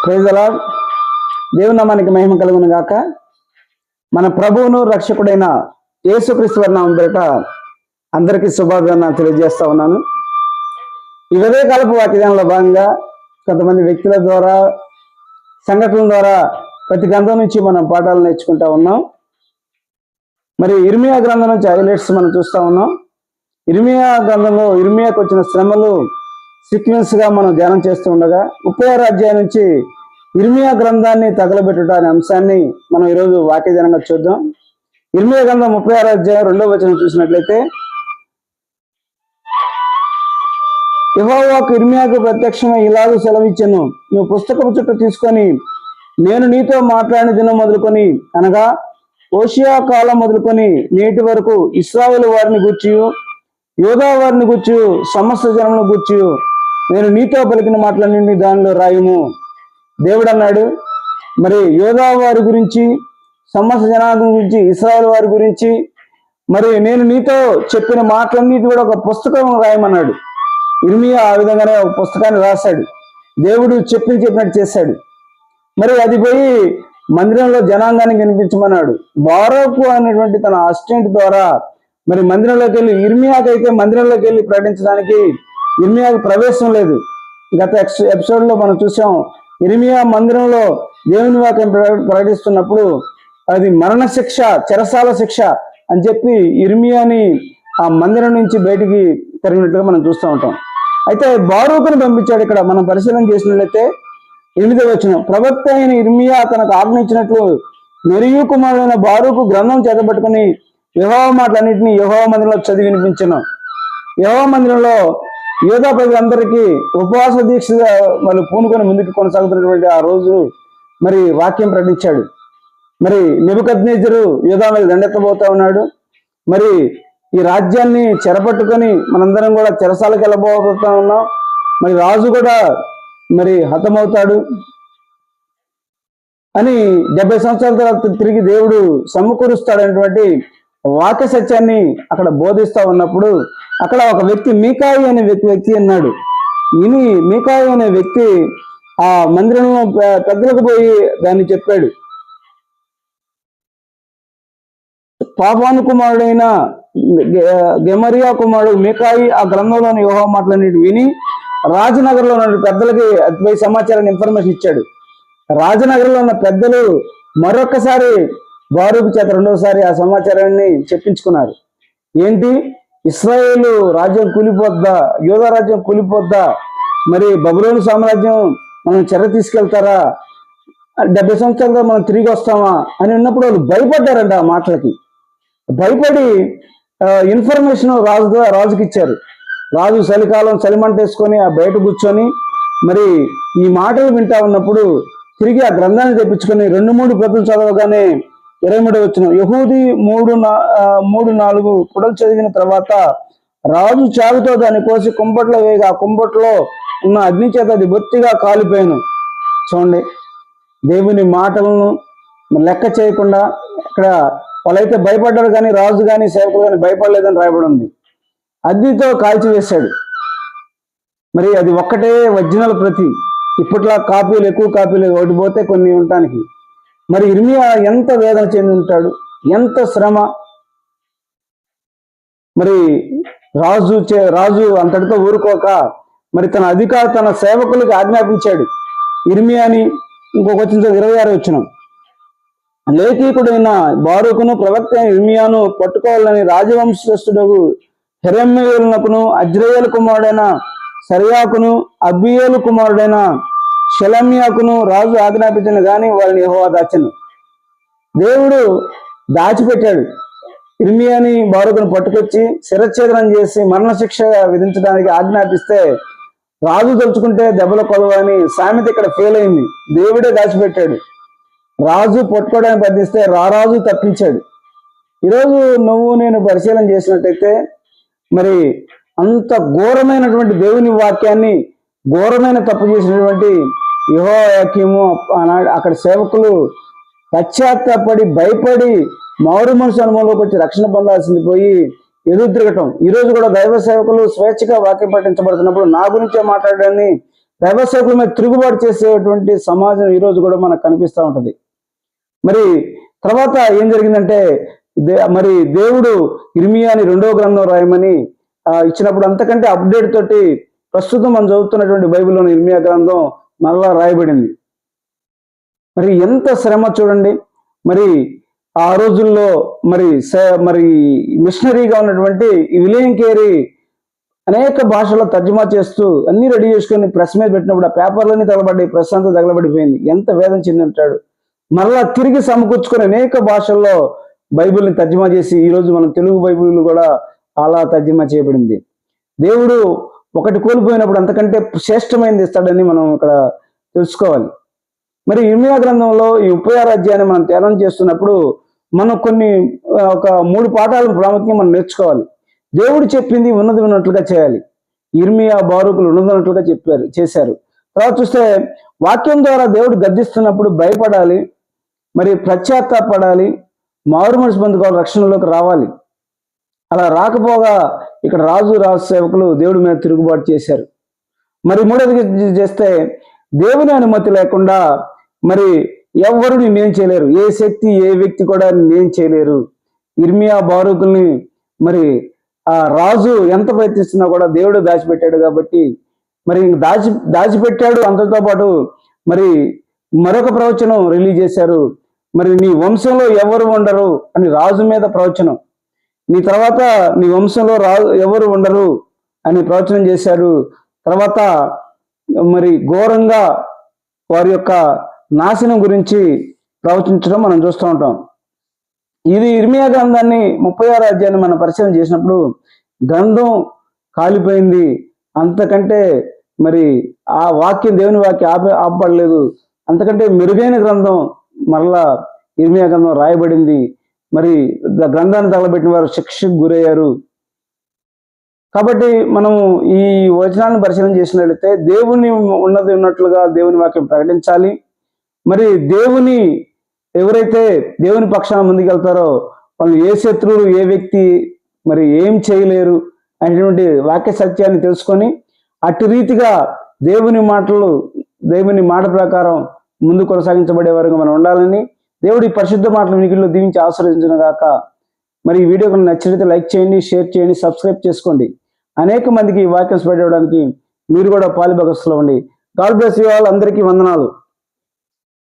Praise the lord. దేవుని నామానికి మహిమ కలుగును గాక. మన ప్రభువును రక్షకుడైన యేసుక్రీస్తు వారి నామం పేరిట అందరికీ శుభాభివందనాలు తెలియజేస్తా ఉన్నాను. ఈ ఉదయకాలపు వాక్యంలో భాగంగా కొంతమంది వ్యక్తుల ద్వారా, సంఘటనల ద్వారా ప్రతి గ్రంథం నుంచి మనం పాఠాలు నేర్చుకుంటా ఉన్నాం. మరి ఇర్మియా గ్రంథం నుంచి హైలైట్స్ మనం చూస్తూ ఉన్నాం. ఇర్మియా గ్రంథంలో ఇర్మియాకు వచ్చిన శ్రమలు సీక్వెన్స్గా మనం ధ్యానం చేస్తూ ఉండగా 36వ అధ్యాయం నుంచి ఇర్మియా గ్రంథాన్ని తగలబెట్టుట అనే అంశాన్ని మనం ఈరోజు వాక్యజనంగా చూద్దాం. ఇర్మియా గ్రంథం 36వ అధ్యాయం 2వ వచనం చూసినట్లయితే, యెహోవాకు ఇర్మియాకు ప్రత్యక్షమై ఇలాగూ సెలవిచ్చెను, నువ్వు పుస్తకపు చుట్ట తీసుకొని నేను నీతో మాట్లాడిన దినం మొదలుకొని, అనగా ఓషియా కాలం మొదలుకొని నేటి వరకు ఇశ్రాయేలు వారిని గూర్చి, యూదా వారిని గూర్చి, సమస్త జనములను గూర్చి నేను నీతో పలికిన మాటలన్నింటినీ దానిలో రాయము. దేవుడు అన్నాడు, మరి యూదా వారి గురించి, సమస్త జనాంగం గురించి, ఇశ్రాయేలు వారి గురించి మరి నేను నీతో చెప్పిన మాటలన్నిటి కూడా ఒక పుస్తకం రాయమన్నాడు. ఇర్మియా ఆ విధంగానే ఒక పుస్తకాన్ని రాశాడు. దేవుడు చెప్పినట్టు చేశాడు. మరి అది పోయి మందిరంలో జనాంగానికి వినిపించమన్నాడు. బారోకు అనేటువంటి తన అసిస్టెంట్ ద్వారా మరి మందిరంలోకి వెళ్ళి, ఇర్మియాకైతే మందిరంలోకి వెళ్ళి ప్రకటించడానికి ఇర్మియాకు ప్రవేశం లేదు. గత ఎపిసోడ్లో మనం చూసాం, ఇర్మియా మందిరంలో దేవుని వాక్యం ప్రకటిస్తున్నప్పుడు అది మరణ శిక్ష, చెరసాల శిక్ష అని చెప్పి ఇర్మియాని ఆ మందిరం నుంచి బయటికి తరిగినట్టుగా మనం చూస్తూ ఉంటాం. అయితే బారూకుని పంపించాడు. ఇక్కడ మనం పరిశీలన చేసినట్లయితే 8వ వచనం, ప్రవక్త అయిన ఇర్మియా తనకు ఆజ్ఞించినట్లు నెరియు కుమారుడైన బారూకు గ్రంథం చేతబట్టుకుని యెహోవా మాటలన్నింటినీ యెహోవా మందిరంలో చదివి వినిపించెను. యెహోవా మందిరంలో యూదా ప్రజలందరికీ ఉపవాస దీక్ష వాళ్ళు పూనుకొని ముందుకు కొనసాగుతున్నటువంటి ఆ రోజు మరి వాక్యం ప్రకటించాడు. మరి నెబుకద్నెజరు యూదా మీద దండెత్తబోతా ఉన్నాడు. మరి ఈ రాజ్యాన్ని చెరపట్టుకొని మనందరం కూడా చెరసాలకు వెళ్ళబోతా ఉన్నాం. మరి రాజు కూడా మరి హతమవుతాడు అని 70 సంవత్సరాల తర్వాత తిరిగి దేవుడు సమకూరుస్తాడనేటువంటి వాక్య సత్యాన్ని అక్కడ బోధిస్తా ఉన్నప్పుడు అక్కడ ఒక వ్యక్తి మీకాయి అనే వ్యక్తి అన్నాడు. మీకాయి అనే వ్యక్తి ఆ మందిరంలో పెద్దలకు పోయి దాన్ని చెప్పాడు. పాపాను కుమారుడైన గెమరియా కుమారుడు మీకాయి ఆ గ్రంథంలోని యెహోవా మాటలన్నిటి విని రాజనగర్లో ఉన్న పెద్దలకి అతిపై సమాచారాన్ని ఇన్ఫర్మేషన్ ఇచ్చాడు. రాజనగర్లో ఉన్న పెద్దలు మరొక్కసారి బారూకు చేత రెండవసారి ఆ సమాచారాన్ని చెప్పించుకున్నారు. ఏంటి, ఇశ్రాయేలు రాజ్యం కూలిపోద్దా, యూదా రాజ్యం కూలిపోద్దా, మరి బబులోను సామ్రాజ్యం మనం చెర తీసుకెళ్తారా, 70 సంవత్సరాలుగా మనం తిరిగి వస్తామా అని ఉన్నప్పుడు వాళ్ళు భయపడ్డారంట. ఆ మాటలకి భయపడి ఇన్ఫర్మేషన్ రాజుకి ఇచ్చారు. రాజు చలికాలం చలిమంట వేసుకొని ఆ బయట కూర్చొని మరి ఈ మాటలు వింటా ఉన్నప్పుడు తిరిగి ఆ గ్రంథాన్ని తెప్పించుకొని 2-3 ప్రతులు చదవగానే 23వ వచనం, యెహూది 3-4 పుటలు చదివిన తర్వాత రాజు చావుతో దాన్ని కోసి కుంపట్లో వేయగా ఆ కుంపట్లో ఉన్న అగ్ని చేత అది బొత్తిగా కాలిపోయాను. చూడండి, దేవుని మాటలను లెక్క చేయకుండా ఇక్కడ వాళ్ళైతే భయపడ్డారు, కానీ రాజు కానీ సేవకులు కానీ భయపడలేదని రాయబడి ఉంది. అగ్నితో కాల్చివేశాడు. మరి అది ఒక్కటే ఒరిజినల్ ప్రతి. ఇప్పట్లో కాపీలు, ఎక్కువ కాపీలు ఒకటి పోతే కొన్ని ఉండటానికి. మరి ఇర్మియా ఎంత వేదన చెంది ఉంటాడు, ఎంత శ్రమ. మరి రాజు అంతటితో ఊరుకోక మరి తన సేవకులకు ఆజ్ఞాపించాడు. ఇర్మియాని ఇంకొక వచ్చిన 26వ వచనం, లేఖికుడైన బారూకును ప్రవక్త అయిన ఇర్మియాను పట్టుకోవాలని రాజవంశస్థుడు యెరెమీయాకును అజ్రాయేలు కుమారుడైన సర్యాకును అబీయేలు కుమారుడైన షెలమ్యాకును రాజు ఆజ్ఞాపించిన గాని వారిని యెహోవా దాచెను. దేవుడు దాచిపెట్టాడు. ఇర్మియాని బారూకును పట్టుకొచ్చి శిరచ్ఛేదనం చేసి మరణశిక్ష విధించడానికి ఆజ్ఞాపిస్తే రాజు తలుచుకుంటే దెబ్బల కొలవ అని సామెత ఇక్కడ ఫెయిల్ అయింది. దేవుడే దాచిపెట్టాడు. రాజు పట్టుకోవడానికి ప్రయత్నిస్తే రారాజు తప్పించాడు. ఈరోజు నువ్వు నేను పరిశీలన చేసినట్టయితే మరి అంత ఘోరమైనటువంటి దేవుని వాక్యాన్ని ఘోరమైన తప్పు చేసినటువంటి యెహోయాకీము అక్కడ సేవకులు పశ్చాత్తాపడి భయపడి మారు మనసు అనుభవంలోకి వచ్చి రక్షణ పొందాల్సింది పోయి ఎదురు తిరగటం. ఈరోజు కూడా దైవ సేవకులు స్వేచ్ఛగా వాక్యం పఠించబడుతున్నప్పుడు నా గురించే మాట్లాడాలని దైవ సేవకుల మీద తిరుగుబాటు చేసేటువంటి సమాజం ఈరోజు కూడా మనకు కనిపిస్తూ ఉంటుంది. మరి తర్వాత ఏం జరిగిందంటే మరి దేవుడు ఇర్మియాని 2వ గ్రంథం రాయమని ఇచ్చినప్పుడు అంతకంటే అప్డేట్ తోటి ప్రస్తుతం మనం చదువుతున్నటువంటి బైబిల్లోని ఇర్మియా గ్రంథం మరలా రాయబడింది. మరి ఎంత శ్రమ చూడండి. మరి ఆ రోజుల్లో మరి మిషనరీగా ఉన్నటువంటి విలియం కేరీ అనేక భాషల్లో తర్జుమా చేస్తూ అన్ని రెడీ చేసుకొని ప్రెస్ మీద పెట్టినప్పుడు ఆ పేపర్లన్నీ తగలబడ్డాయి, ప్రెస్ అంతా తగలబడిపోయింది. ఎంత వేదన చెంది ఉంటాడు. మరలా తిరిగి సమకూర్చుకొని అనేక భాషల్లో బైబిల్ని తర్జుమా చేసి ఈరోజు మన తెలుగు బైబిల్ కూడా అలా తర్జుమా చేయబడింది. దేవుడు ఒకటి కోల్పోయినప్పుడు అంతకంటే శ్రేష్టమైనది ఇస్తాడని మనం ఇక్కడ తెలుసుకోవాలి. మరి ఇర్మియా గ్రంథంలో ఈ 36వ అధ్యాయాన్ని మనం ధ్యానం చేస్తున్నప్పుడు మనం ఒక 3 పాఠాలను ప్రాముఖ్యంగా మనం నేర్చుకోవాలి. దేవుడు చెప్పింది ఉన్నది ఉన్నట్లుగా చేయాలి. ఇర్మియా, బారూకులు ఉన్నదన్నట్లుగా చేశారు. తర్వాత చూస్తే వాక్యం ద్వారా దేవుడు గద్దిస్తున్నప్పుడు భయపడాలి, మరి పశ్చాత్తాపడాలి, మారు మనసు పొందుకోవాలి, రక్షణలోకి రావాలి. అలా రాకపోగా ఇక్కడ రాజు సేవకులు దేవుడి మీద తిరుగుబాటు చేశారు. మరి 3వది చేస్తే దేవుని అనుమతి లేకుండా మరి ఎవరు నేనేం చేయలేరు, ఏ శక్తి ఏ వ్యక్తి కూడా నేనేం చేయలేరు. ఇర్మియా, బారూకుల్ని మరి ఆ రాజు ఎంత ప్రయత్నిస్తున్నా కూడా దేవుడు దాచిపెట్టాడు కాబట్టి మరి దాచిపెట్టాడు. అంతతో పాటు మరి మరొక ప్రవచనం రిలీజ్ చేశారు. మరి నీ వంశంలో ఎవరు ఉండరు అని రాజు మీద ప్రవచనం, నీ తర్వాత నీ వంశంలో ఎవరు ఉండరు అని ప్రవచనం చేశారు. తర్వాత మరి ఘోరంగా వారి యొక్క నాశనం గురించి ప్రవచించడం మనం చూస్తూ ఉంటాం. ఇది ఇర్మియా గ్రంథాన్ని 36వ అధ్యాయాన్ని మనం పరిశీలన చేసినప్పుడు గ్రంథం కాలిపోయింది. అంతకంటే మరి ఆ వాక్యం, దేవుని వాక్యం ఆపబడలేదు. అంతకంటే మెరుగైన గ్రంథం మరలా ఇర్మియా గ్రంథం రాయబడింది. మరి గ్రంథాన్ని తగలబెట్టిన వారు శిక్షకు గురయ్యారు. కాబట్టి మనం ఈ వచనాన్ని పరిశీలన చేసినట్లయితే దేవుని ఉన్నది ఉన్నట్లుగా దేవుని వాక్యం ప్రకటించాలి. మరి ఎవరైతే దేవుని పక్షాన ముందుకెళ్తారో వాళ్ళు ఏ శత్రువులు, ఏ వ్యక్తి మరి ఏం చేయలేరు అనేటువంటి వాక్య సత్యాన్ని తెలుసుకొని అటు రీతిగా దేవుని మాట ప్రకారం ముందు కొనసాగించబడే వరకు మనం ఉండాలని దేవుడి పరిశుద్ధ మాటలు వినికిడిలో దీవించి ఆశీర్వదించును గాక. మరి ఈ వీడియో కనుక నచ్చినట్లయితే లైక్ చేయండి, షేర్ చేయండి, సబ్స్క్రైబ్ చేసుకోండి. అనేక మందికి ఈ వాక్యం స్ప్రెడ్ అవ్వడానికి మీరు కూడా పాలుభాగస్తులు అవ్వండి. God bless you all. అందరికీ వందనాలు.